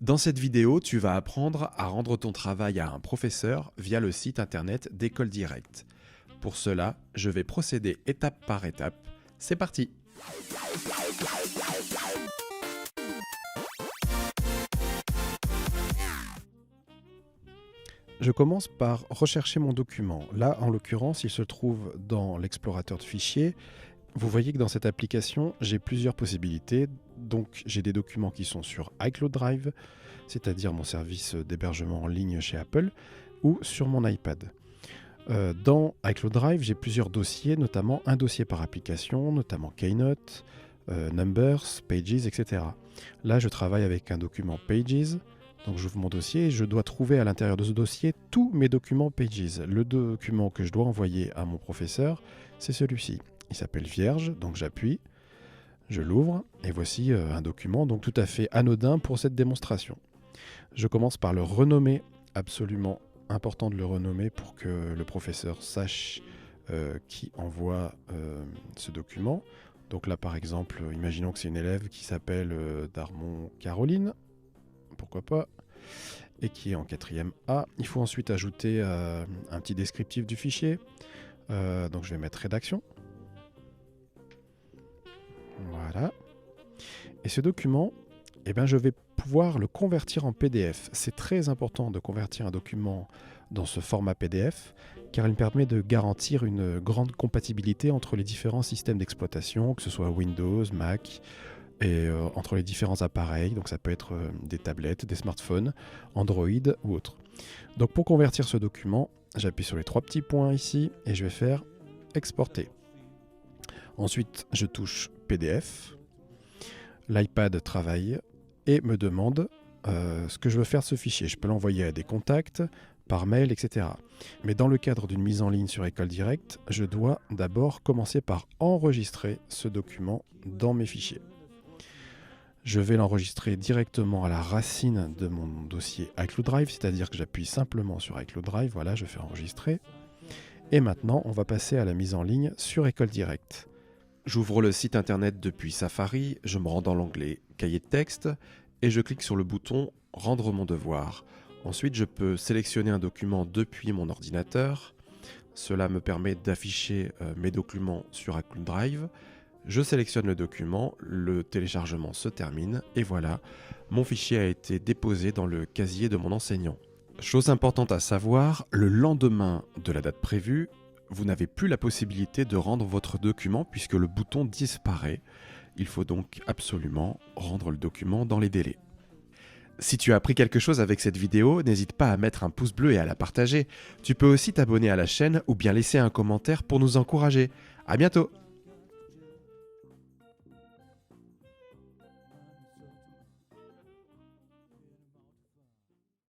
Dans cette vidéo, tu vas apprendre à rendre ton travail à un professeur via le site internet d'École Directe. Pour cela, je vais procéder étape par étape. C'est parti! Je commence par rechercher mon document. Là, en l'occurrence, il se trouve dans l'explorateur de fichiers. Vous voyez que dans cette application, j'ai plusieurs possibilités. Donc, j'ai des documents qui sont sur iCloud Drive, c'est-à-dire mon service d'hébergement en ligne chez Apple, ou sur mon iPad. Dans iCloud Drive, j'ai plusieurs dossiers, notamment un dossier par application, notamment Keynote, Numbers, Pages, etc. Là, je travaille avec un document Pages. Donc j'ouvre mon dossier et je dois trouver à l'intérieur de ce dossier tous mes documents Pages. Le document que je dois envoyer à mon professeur, c'est celui-ci. Il s'appelle Vierge, donc j'appuie, je l'ouvre et voici un document donc tout à fait anodin pour cette démonstration. Je commence par le renommer, absolument important de le renommer pour que le professeur sache qui envoie ce document. Donc là par exemple, imaginons que c'est une élève qui s'appelle Darmon Caroline. Pourquoi pas, et qui est en 4e A. Il faut ensuite ajouter un petit descriptif du fichier. Donc je vais mettre rédaction. Voilà. Et ce document, je vais pouvoir le convertir en PDF. C'est très important de convertir un document dans ce format PDF, car il permet de garantir une grande compatibilité entre les différents systèmes d'exploitation, que ce soit Windows, Mac, et entre les différents appareils, donc ça peut être des tablettes, des smartphones, Android ou autres. Donc pour convertir ce document, j'appuie sur les 3 petits points ici et je vais faire exporter. Ensuite, je touche PDF. L'iPad travaille et me demande ce que je veux faire de ce fichier. Je peux l'envoyer à des contacts, par mail, etc. Mais dans le cadre d'une mise en ligne sur École Directe, je dois d'abord commencer par enregistrer ce document dans mes fichiers. Je vais l'enregistrer directement à la racine de mon dossier iCloud Drive, c'est-à-dire que j'appuie simplement sur iCloud Drive, voilà, je fais enregistrer. Et maintenant, on va passer à la mise en ligne sur École Directe. J'ouvre le site internet depuis Safari, je me rends dans l'onglet Cahier de texte et je clique sur le bouton Rendre mon devoir. Ensuite, je peux sélectionner un document depuis mon ordinateur. Cela me permet d'afficher mes documents sur iCloud Drive. Je sélectionne le document, le téléchargement se termine et voilà, mon fichier a été déposé dans le casier de mon enseignant. Chose importante à savoir, le lendemain de la date prévue, vous n'avez plus la possibilité de rendre votre document puisque le bouton disparaît. Il faut donc absolument rendre le document dans les délais. Si tu as appris quelque chose avec cette vidéo, n'hésite pas à mettre un pouce bleu et à la partager. Tu peux aussi t'abonner à la chaîne ou bien laisser un commentaire pour nous encourager. À bientôt!